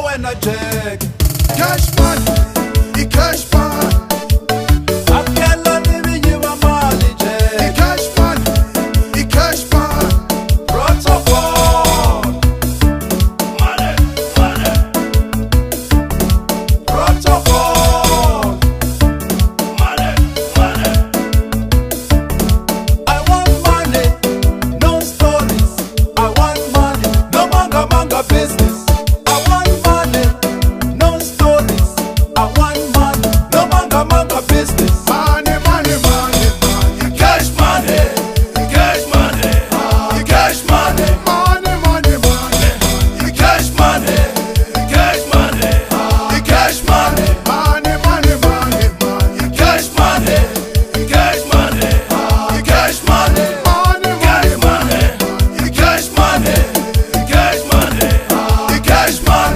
wena check Cash money, cash money. akela ni vinyi va mali check Cash money, cash money. protocol Money, money, protocol money, money. I want money, no stories. I want money, no manga manga business. I want money, no stories. I want money, no manga manga business. Money, money, money, money. Cash money, cash money, cash money, Money, money, money. cash money, cash money, cash money, Money, money, money, money. cash money, cash money, cash money, Money, cash money, money, cash money, cash money, cash money.